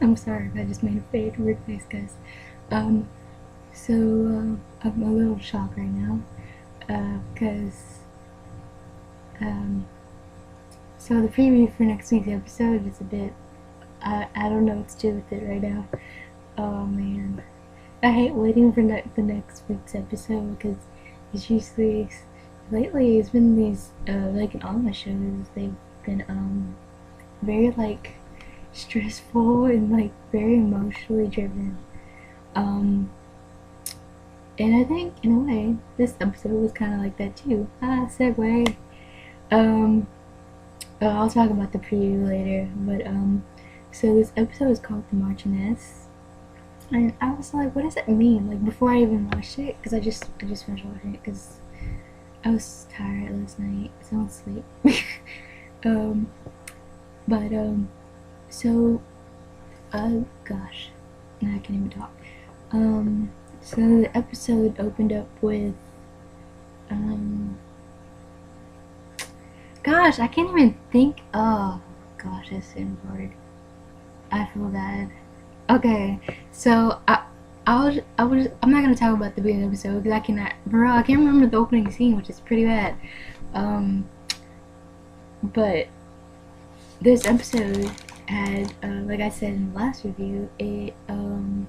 I'm sorry if I just made a fade weird face, guys. Um, I'm a little shocked right now, because, um, so the preview for next week's episode is a bit, I don't know what to do with it right now. Oh man. I hate waiting for the next week's episode because it's usually, lately it's been these, like in all my shows, they've been, very, like, stressful and, like, very emotionally driven. Um, and I think, in a way, this episode was kind of like that too. Segue. Um, I'll talk about the preview later, but, so this episode is called The Marchioness. And I was like, what does it mean? Like, before I even watched it, because I just finished watching it because I was tired last night, so I went to sleep. um, but, so, gosh, now I can't even talk. So the episode opened up with, gosh, I can't even think. Oh, gosh, that's bored. I feel bad. Okay, so I'm not gonna talk about the beginning episode because I cannot, bro, I can't remember the opening scene, which is pretty bad. Um, but this episode had, like I said in the last review, it opened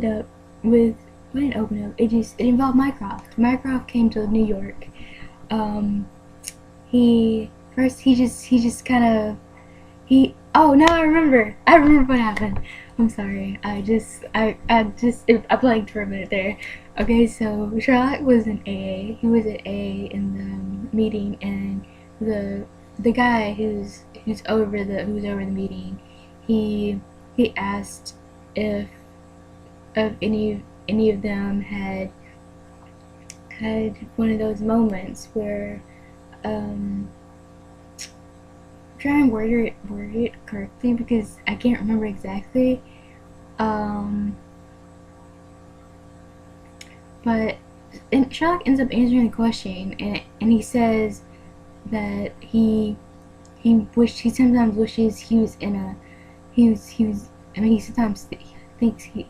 up with, what did it open up? It involved Mycroft. Mycroft came to New York. Um, he just kind of, oh, now I remember what happened. I'm sorry. I blanked for a minute there. Okay, so Sherlock was in AA. He was at AA in the meeting, and the guy who's over the meeting, he asked if any of them had one of those moments where, try and word it correctly because I can't remember exactly. But Sherlock ends up answering the question, and he says that he sometimes wishes he was in a he was I mean he sometimes thinks he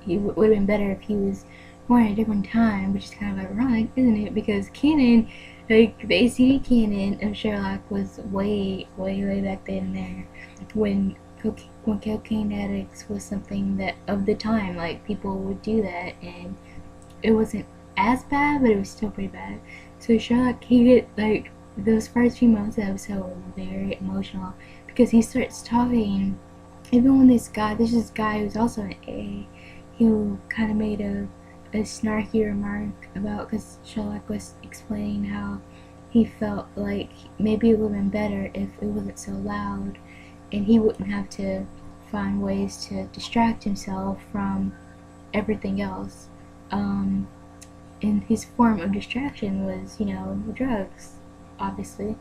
would have been better if he was born at a different time, which is kind of ironic, isn't it? Because canon, like the ACD canon of Sherlock was way back then there, when cocaine addicts was something that of the time, like people would do that, and it wasn't as bad, but it was still pretty bad. So Sherlock, he get like those first few months of the episode were very emotional because he starts talking. Even when there's this guy who's also an A, who kind of made a snarky remark about, because Sherlock was explaining how he felt like maybe it would have been better if it wasn't so loud and he wouldn't have to find ways to distract himself from everything else. And his form of distraction was, drugs, obviously.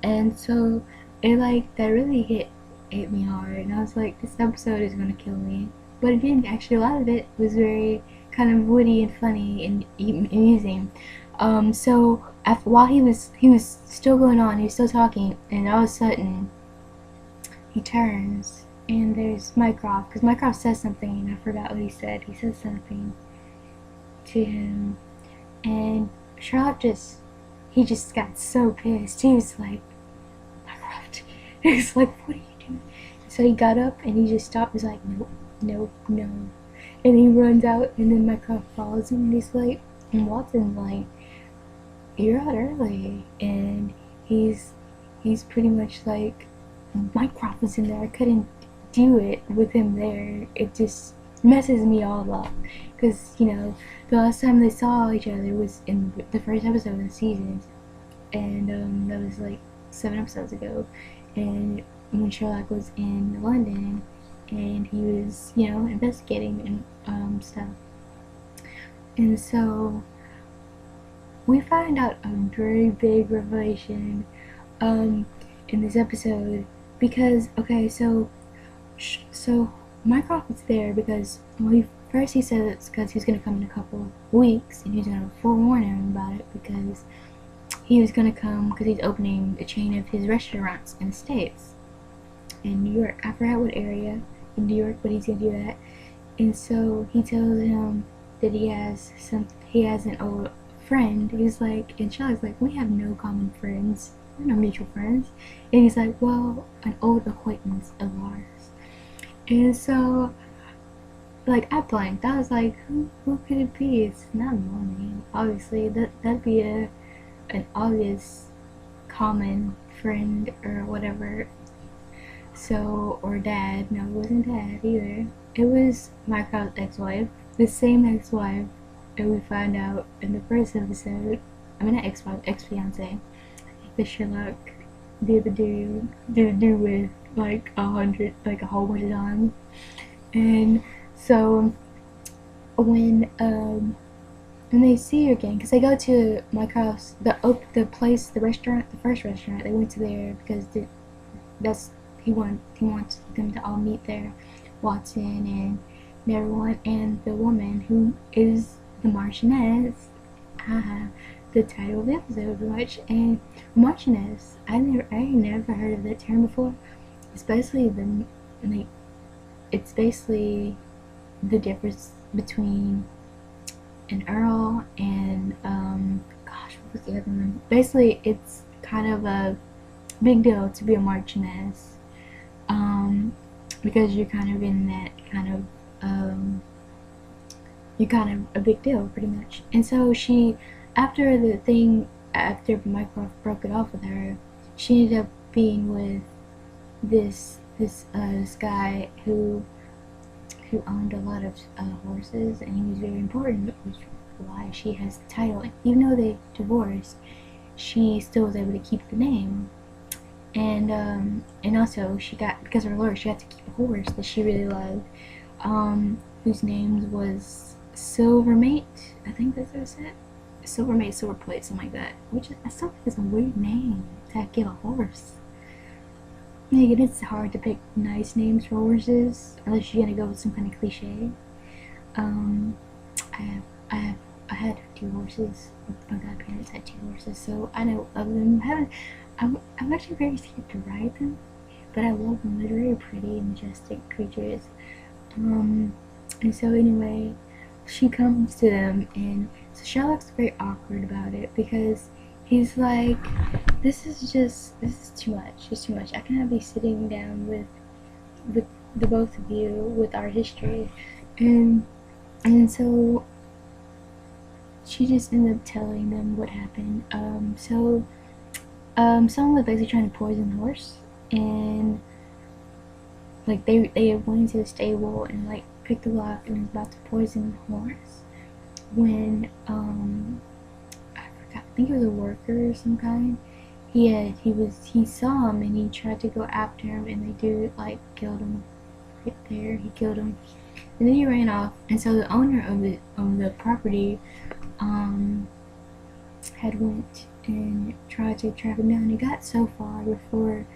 And so that really hit me hard, and I was like, this episode is gonna kill me. But it didn't actually. A lot of it was very kind of witty and funny and amusing. So while he was still going on, he was still talking, and all of a sudden he turns and there's Mycroft, because Mycroft says something and I forgot what he said. He says something to him, and Sherlock he just got so pissed. He was like, Mycroft. He's like, what are you doing? So he got up and he just stopped. He's like, nope, no. And he runs out, and then Mycroft follows him, and he's like, and Watson's like, you're out early. And he's pretty much like, Mycroft was in there. I couldn't do it with him there. It just messes me all up. Because, the last time they saw each other was in the first episode of the season. And that was like 7 episodes ago. And when Sherlock was in London, and he was, investigating and stuff. And so we find out a very big revelation in this episode, because so Mycroft was there because, well, first he said it's because he was going to come in a couple of weeks, and he was going to forewarn him about it because he was going to come because he's opening a chain of his restaurants in the States. in New York. I forgot what area in New York, but he's gonna do that. And so he tells him that he has an old friend. He's like, and Shylock's like, we have no common friends. We're no mutual friends. And he's like, well, an old acquaintance of ours. And so, like, I blanked. I was like, who could it be? It's not Mommy. Obviously, that'd be an obvious common friend or whatever. So, or dad. No, it wasn't dad either. It was Mycroft's ex-wife. The same ex-wife that we find out in the first episode. I mean, not ex-wife, ex-fiance. That Sherlock did do with like a whole bunch of times. And so when they see her again, because they go to Mycroft's the place, the restaurant, the first restaurant. They went to there because he wants them to all meet there, Watson and everyone, and the woman who is the Marchioness. The title of the episode, and Marchioness. I never heard of that term before. Especially it's basically the difference between an earl and gosh, what was the other one? Basically, it's kind of a big deal to be a Marchioness, because you're kind of in that kind of you're kind of a big deal, pretty much. And so after Mycroft broke it off with her, she ended up being with this guy who owned a lot of horses, and he was very important, which is why she has the title. Even though they divorced, she still was able to keep the name. And also she got, because of her lord, she got to keep a horse that she really loved, whose name was Silvermate. I think that's what it said. Silvermate, Silverplate, something like that. Which I still think is a weird name to give a horse. Like, it's hard to pick nice names for horses unless you're gonna go with some kind of cliche. I had 2 horses. My godparents had 2 horses, so I know of them. I'm actually very scared to ride them, but I love them. They're very pretty and majestic creatures. And so anyway, she comes to them, and so Sherlock's very awkward about it because he's like, this is too much. It's too much. I cannot be sitting down with the both of you with our history. And so she just ended up telling them what happened. Someone was basically trying to poison the horse, and like they went into the stable and like picked the lock and was about to poison the horse when I forgot, I think it was a worker of some kind. He saw him and he tried to go after him, and the dude like killed him right there. He killed him, and then he ran off. And so the owner of the property had went and tried to track him down. He got so far before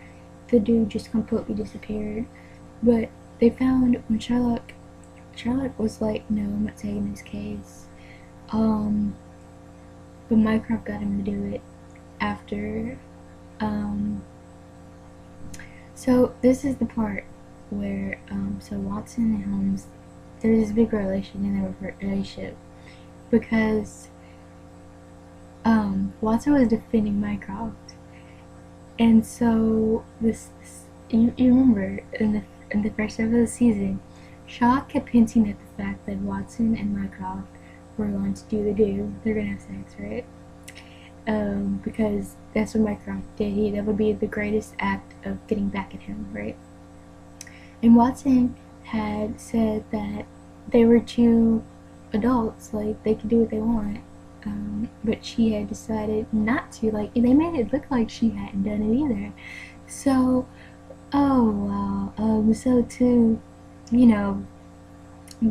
the dude just completely disappeared. But they found when Sherlock was like, no, I'm not taking this case. But Mycroft got him to do it after. So this is the part where so Watson and Holmes, there's this big relation in their relationship because Watson was defending Mycroft, and so this you remember in the first episode of the season, Shaw kept hinting at the fact that Watson and Mycroft were going to do the do. They're gonna have sex, right? Because that's what Mycroft did. That would be the greatest act of getting back at him, right? And Watson had said that they were 2 adults, like they could do what they want. But she had decided not to. Like, they made it look like she hadn't done it either. So, oh wow. So to,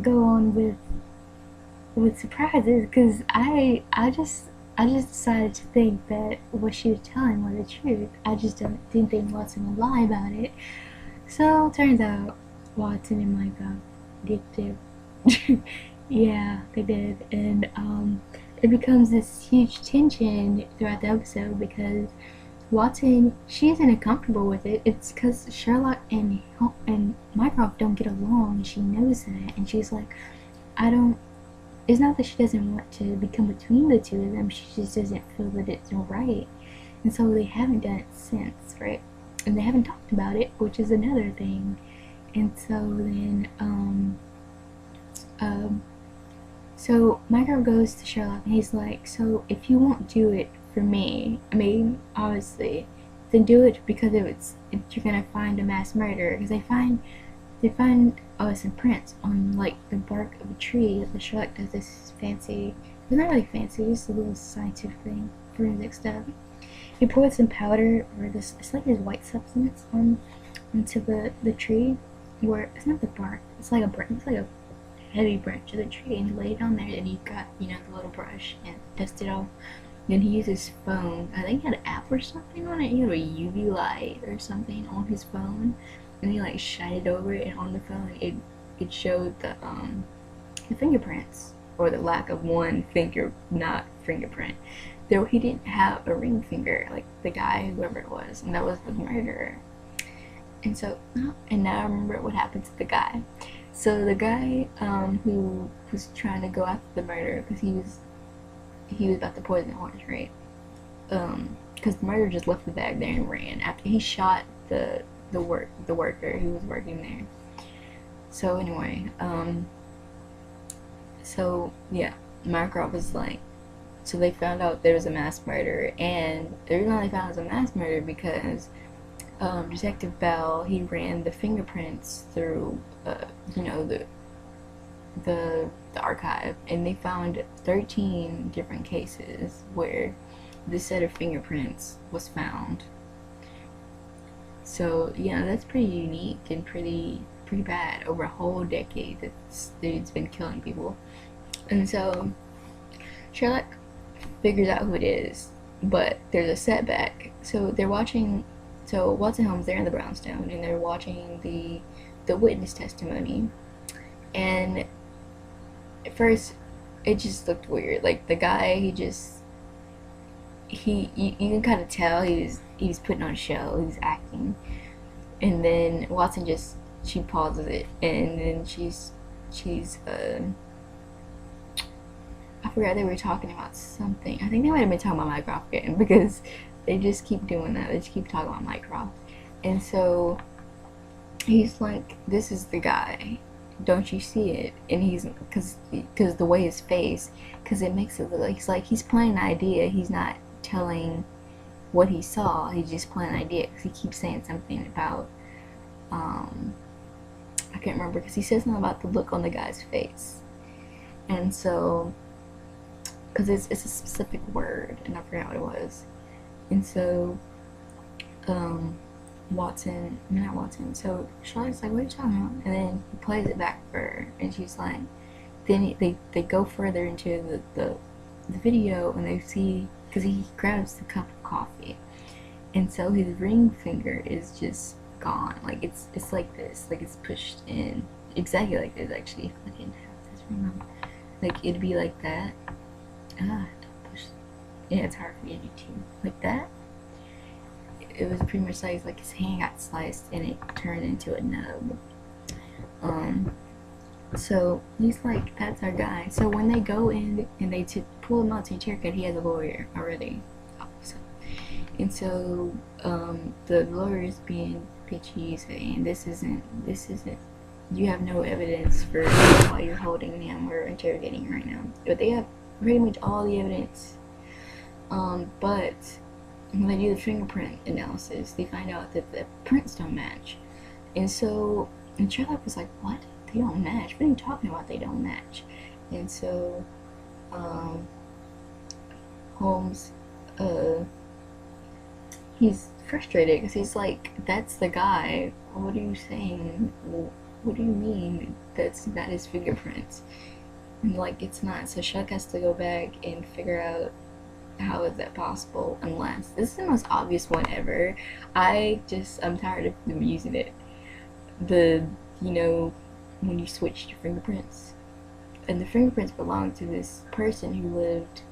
go on with surprises, because I just decided to think that what she was telling was the truth. I just didn't think Watson would lie about it. So turns out Watson and Mycroft did. Yeah, they did, and it becomes this huge tension throughout the episode because Watson, she isn't comfortable with it. It's because Sherlock and Mycroft don't get along, and she knows that. And she's like, I don't. It's not that she doesn't want to become between the two of them. She just doesn't feel that it's right, and so they haven't done it since, right? And they haven't talked about it, which is another thing. And so then, so Mycroft goes to Sherlock, and he's like, so if you won't do it for me, I mean, obviously, then do it because you're gonna find a mass murderer. Because they find some prints on like the bark of a tree. The Sherlock does this fancy, it's not really fancy, just a little scientific thing, forensic stuff. He pours some powder or this, it's like this white substance onto the tree, where it's not the bark, it's like a heavy branch of the tree, and he laid it on there, and he got, you know, the little brush and dusted it off. Then he used his phone. I think he had an app or something on it. He had a UV light or something on his phone, and he like shined it over it, and on the phone it showed the fingerprints, or the lack of one not fingerprint. Though he didn't have a ring finger like the guy, whoever it was, and that was the murderer. And so, and now I remember what happened to the guy. So the guy who was trying to go after the murderer, because he was about to poison the horse, right? Because the murderer just left the bag there and ran after he shot the worker who was working there. So anyway, so yeah, Mycroft was like, so they found out there was a mass murder, and the reason why they found it was a mass murder because Detective Bell, he ran the fingerprints through you know, the archive, and they found 13 different cases where this set of fingerprints was found. So yeah, that's pretty unique and pretty bad. Over a whole decade, this dude's been killing people. And so Sherlock figures out who it is, but there's a setback. So they're watching, so Watson Holmes, they're in the brownstone, and they're watching the witness testimony. And at first it just looked weird. Like the guy, you can kind of tell he was putting on a show, he was acting. And then Watson she pauses it, and then she's I forgot they were talking about something. I think they might have been talking about Mycroft again, because they just keep doing that. They just keep talking about Mycroft. And so he's like, this is the guy, don't you see it? And he's, because the way his face, because it makes it look like he's playing an idea. He's not telling what he saw, he's just playing an idea, because he keeps saying something about I can't remember, because he says something about the look on the guy's face. And so, because it's a specific word, and I forgot what it was. And so so Charlotte's like, what are you talking about? And then he plays it back for her, and she's like, then they go further into the video, and they see, because he grabs the cup of coffee, and so his ring finger is just gone. Like it's like this, like it's pushed in exactly like this. Actually, if I didn't have this ring on, like it'd be like that. Don't push. Yeah, it's hard for me to do too. Like that. It was pretty much like his hand got sliced and it turned into a nub. So he's like, that's our guy. So when they go in and they pull him out to a haircut, he has a lawyer already. And so the lawyer is being pitchy, saying this isn't, you have no evidence for why you're holding him or interrogating him right now. But they have pretty much all the evidence. But when they do the fingerprint analysis, they find out that the prints don't match. And so, and Sherlock was like, what? They don't match? What are you talking about? They don't match? And so, Holmes, he's frustrated because he's like, that's the guy. What are you saying? What do you mean that is fingerprints? And like, it's not. So Sherlock has to go back and figure out, how is that possible? Unless this is the most obvious one ever. I'm tired of them using it. When you switch your fingerprints, and the fingerprints belong to this person who lived,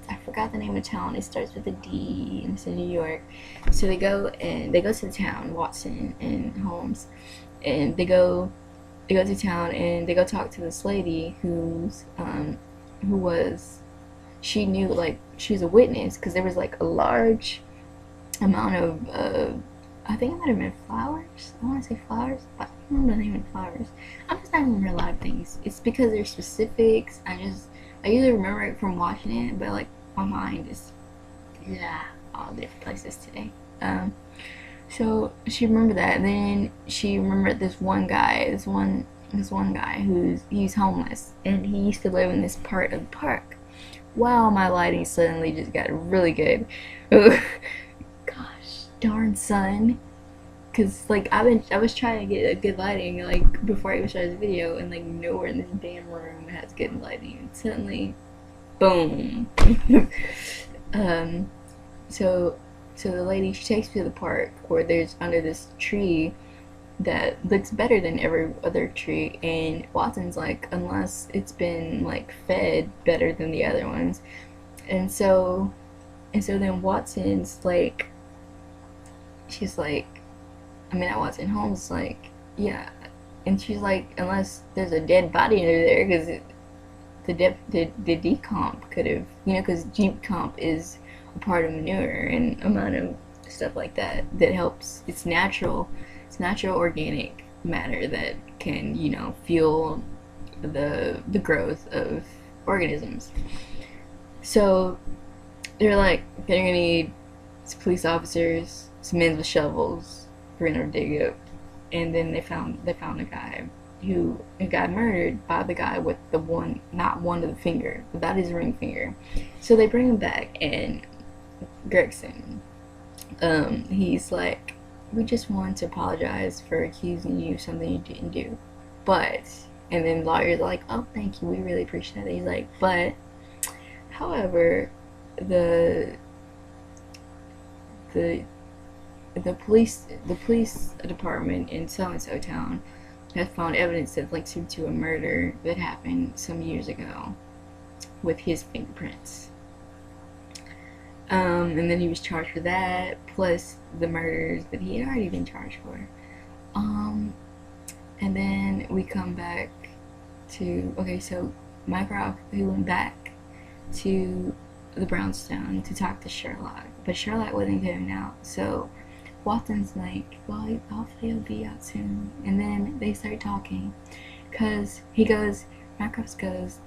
I forgot the name of the town. It starts with a D and it's in New York. So they go to the town, Watson and Holmes, and they go to town and they go talk to this lady who was, she knew, like, she was a witness because there was like a large amount of I think it might have been flowers. I want to say flowers, but I don't remember the name of the flowers. I'm just not remember a lot of things. It's because there's specifics. I usually remember it from watching it, but like my mind is, yeah, all different places today. So she remembered that, and then she remembered this one guy, he's homeless, and he used to live in this part of the park. Wow, my lighting suddenly just got really good. Gosh darn, son. Cause like I was trying to get a good lighting like before I even started this video, and like nowhere in this damn room has good lighting. And suddenly, boom. So the lady, she takes me to the park where there's under this tree that looks better than every other tree, and Watson's like, unless it's been like fed better than the other ones, and so then Watson's like, she's like, I mean, not Watson, Holmes like, yeah, and she's like, unless there's a dead body under there, because the decomp could have, because decomp is a part of manure and amount of stuff like that helps. It's natural organic matter that can, fuel the growth of organisms. So they're like, they're gonna need some police officers, some men with shovels. We're gonna dig up, and then they found a guy who got murdered by the guy with the one, not one of the finger, without his ring finger. So they bring him back, and Gregson, he's like, we just want to apologize for accusing you of something you didn't do, but, and then lawyer's like, oh, thank you, we really appreciate it. He's like, but, however, the police department in so and so town has found evidence that links him to a murder that happened some years ago with his fingerprints. And then he was charged for that, plus the murders that he had already been charged for. And then we come back to, okay, so Mycroft, he went back to the brownstone to talk to Sherlock, but Sherlock wasn't coming out, so Watson's like, well, hopefully he'll be out soon. And then they start talking, because Mycroft goes,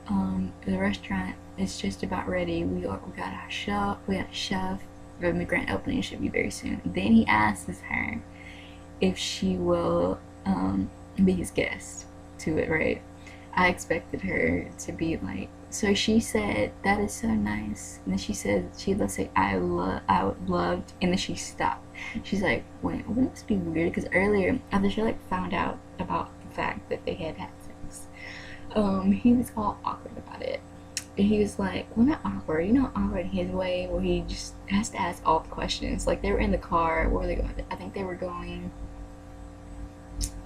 the restaurant is just about ready. We got a chef. The grand opening should be very soon. Then he asks her if she will be his guest to it, right? I expected her to be like, so she said, that is so nice. And then she said, she looks like, I loved, and then she stopped. She's like, wait, wouldn't this be weird? Because earlier, after she like found out about the fact that they had sex, he was all awkward about it. And he was like, well, not awkward, awkward in his way, where he just has to ask all the questions. Like, they were in the car, where were they going? I think they were going,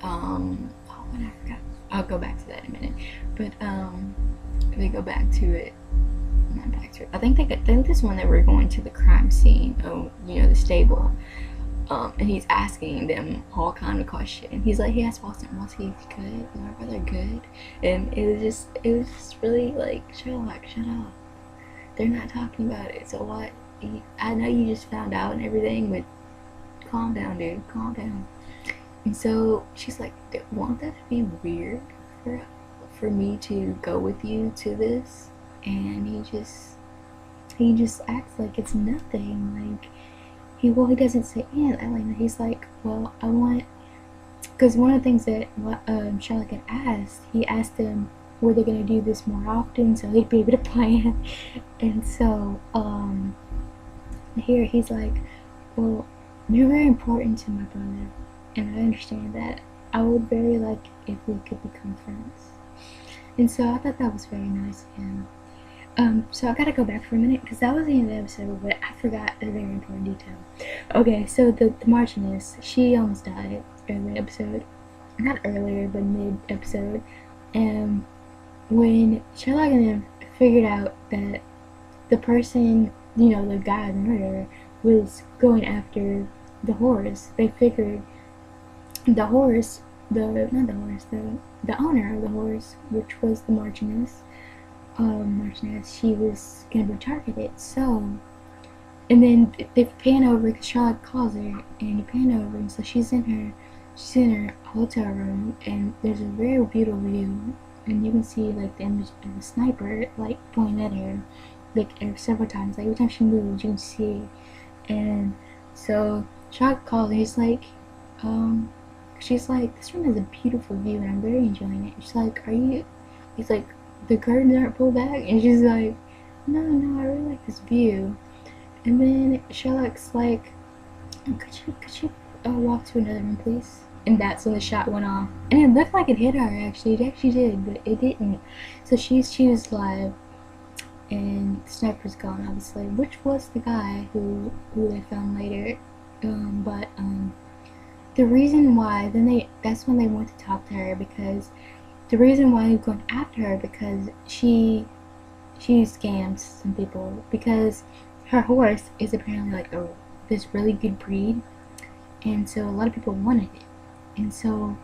oh, I forgot. I'll go back to that in a minute. But, they go back to it. Not back to it. I think this one they were going to the crime scene. Oh, the stable. And he's asking them all kind of questions. He's like, he asked Watson, was he good? Was my brother good? And it was just really like, Sherlock, shut up. They're not talking about it. So what? I know you just found out and everything, but calm down, dude. Calm down. And so she's like, won't that be weird for me to go with you to this? And he just acts like it's nothing. Like, he doesn't say, and he's like, well, I want, because one of the things that Sherlock had asked, he asked them, were they going to do this more often so he'd be able to plan? And so here he's like, well, you're very important to my brother, and I understand that. I would very like if we could become friends. And so I thought that was very nice of him. So I gotta go back for a minute, because that was the end of the episode, but I forgot a very important detail. Okay, so the Marchioness, she almost died earlier episode. Not earlier, but mid-episode. And when Sherlock and them figured out that the person, you know, the guy, the murderer, was going after the horse. They figured the horse, not the horse, the owner of the horse, which was the Marchioness, she was gonna be targeted. So, and then they pan over because Sherlock calls her, and you pan over, and so she's in her hotel room, and there's a very beautiful view, and you can see like the image of the sniper like pointing at her, like several times. Like every time she moves, you can see. And so Sherlock calls, and she's like, this room has a beautiful view, and I'm very enjoying it. She's like, are you? He's like, the curtains aren't pulled back, and she's like, no, I really like this view. And then Sherlock's like, could you walk to another room, please? And that's when the shot went off, and it looked like it hit her. Actually, it actually did, but it didn't. So she was alive, and the sniper's gone, obviously, which was the guy who they found later. But the reason why that's when they went to talk to her, because the reason why they're going after her, because she scams some people, because her horse is apparently like this really good breed, and so a lot of people wanted it, and so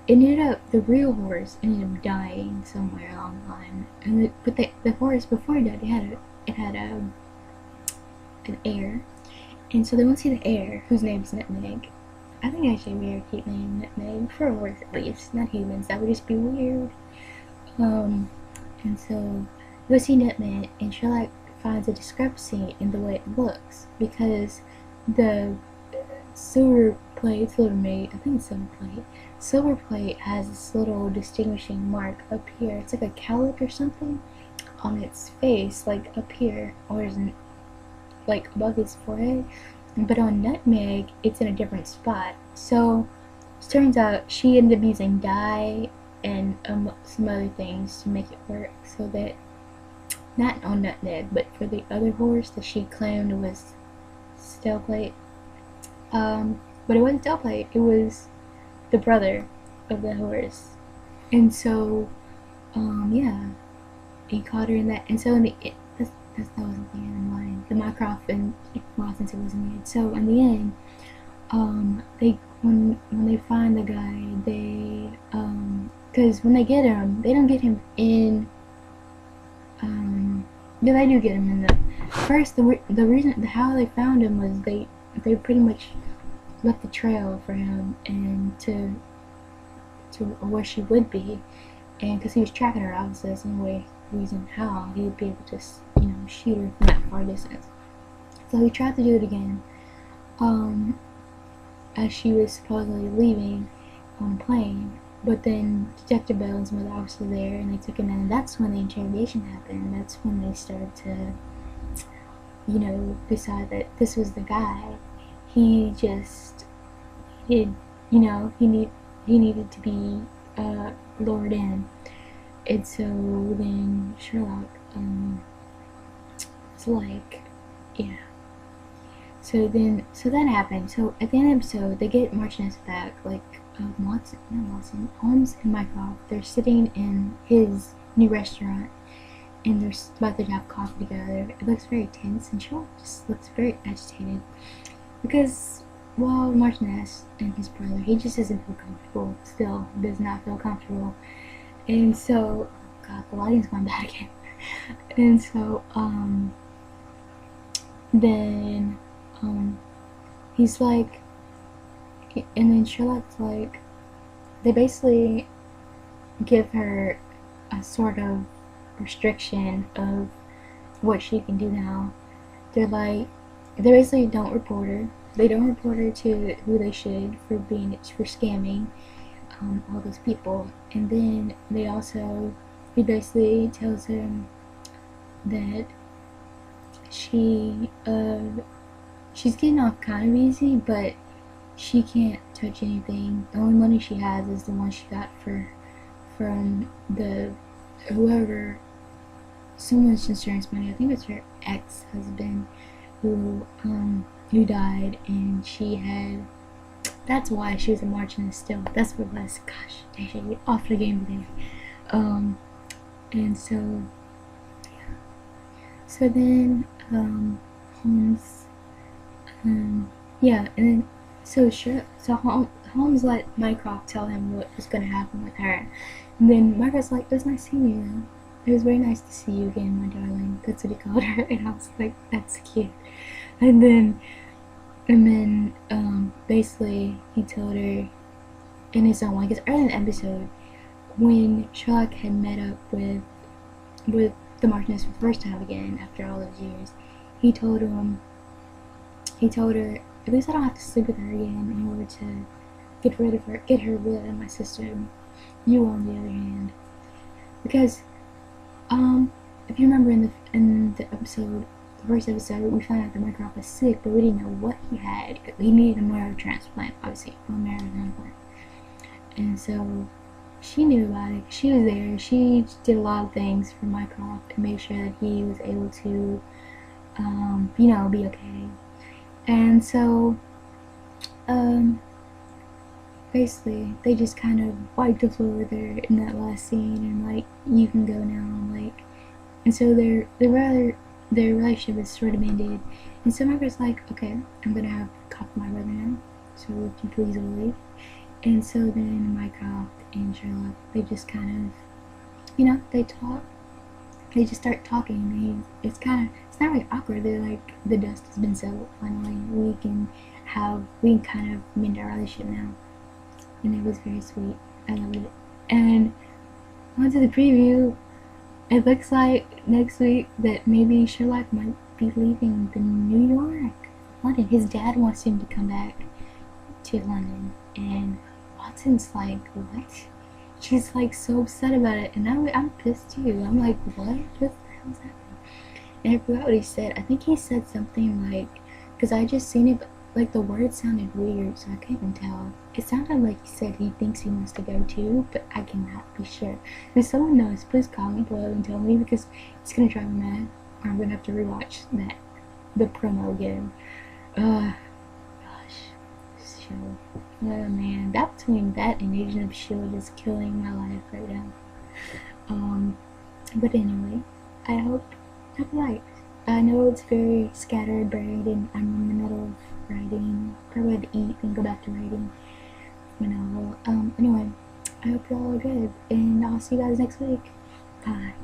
the real horse ended up dying somewhere along the line, and but the horse before it died, it had an heir, and so they want to see the heir, whose name is Nutmeg. I think actually we would keep naming Nutmeg for a horse at least, not humans. That would just be weird. And so you go see Nutmeg, and Sherlock finds a discrepancy in the way it looks, because the silver plate has this little distinguishing mark up here. It's like a cowlick or something on its face, like up here, or isn't like above its forehead. But on Nutmeg, it's in a different spot. So it turns out she ended up using dye and some other things to make it work, so that not on Nutmeg, but for the other horse that she claimed was steel plate. But it wasn't steel plate. It was the brother of the horse, and so yeah, he caught her in that. And so in that wasn't the end of mine. The Mycroft and Watson was in the end. So in the end, when they find the guy, because when they get him, they don't get him in. Yeah, they do get him in the first. The reason how they found him was they pretty much left the trail for him and to where she would be, and because he was tracking her, obviously that's the only reason how he would be able to, you know, shoot her from that far distance. So he tried to do it again, as she was supposedly leaving on a plane. But then Detective Bell and some other officers were there, and they took him in, and that's when the interrogation happened. That's when they started to, you know, decide that this was the guy. He needed to be lured in. And so then Sherlock was like, yeah. So that happened. So at the end of the episode, they get Marchioness back, like Holmes and Mycroft. They're sitting in his new restaurant, and they're about to have coffee together. It looks very tense, and Sherlock just looks very agitated, because while Marchioness and his brother, he just doesn't feel comfortable. Still does not feel comfortable. And so, God, the lighting's going bad again. And so then he's like, and then Sherlock's like, they basically give her a sort of restriction of what she can do now. They basically don't report her. They don't report her to who they should for scamming all those people. And then he basically tells him that she's getting off kind of easy, but she can't touch anything. The only money she has is the one she got from someone's insurance money. I think it's her ex-husband who died, and that's why she was a Marchioness still. That's what it was. Gosh, they should get off the game today. And so, yeah. So then, Holmes, yeah, and then Holmes let Mycroft tell him what was gonna happen with her, and then Mycroft's like, "It was nice seeing you. It was very nice to see you again, my darling." That's what he called her, and I was like, "That's cute." And then, basically, he told her in his own way, because early in the episode, when Sherlock had met up with the Marchioness for the first time again after all those years, he told her, "At least I don't have to sleep with her again in order to get her rid of my sister. You, on the other hand, because if you remember in the episode, the first episode, we found out that Mycroft was sick, but we didn't know what he had. He needed a marrow transplant, obviously, a marrow transplant, and so." She knew about it. She was there. She did a lot of things for Mycroft to make sure that he was able to, be okay. And so, um, basically, they just kind of wiped the floor with her in that last scene, and like, you can go now, like, and so their relationship is sort of ended. And so Margaret's like, okay, I'm gonna have coffee with my brother now, so if you please will leave. And so then Mycroft and Sherlock, they just kind of, they talk. They just start talking. It's not really awkward. They're like, the dust has been settled. Finally, we can kind of mend our relationship now. And it was very sweet. I loved it. And on to the preview. It looks like next week that maybe Sherlock might be leaving the New York, London. His dad wants him to come back to London, and Watson's like, what? She's like so upset about it, and I'm pissed too. I'm like, what the hell's happening? And I forgot what he said. I think he said something like, because I just seen it, but like the words sounded weird, so I couldn't tell. It sounded like he said he thinks he wants to go too, but I cannot be sure. If someone knows, please comment below and tell me, because it's gonna drive me mad, or I'm gonna have to rewatch the promo again. Gosh, this show. Oh man, that between that and Agent of S.H.I.E.L.D. is killing my life right now. But anyway, I hope you liked. I know it's very scattered, buried, and I'm in the middle of writing. Probably have to eat and go back to writing my novel. Anyway, I hope you all are good, and I'll see you guys next week. Bye.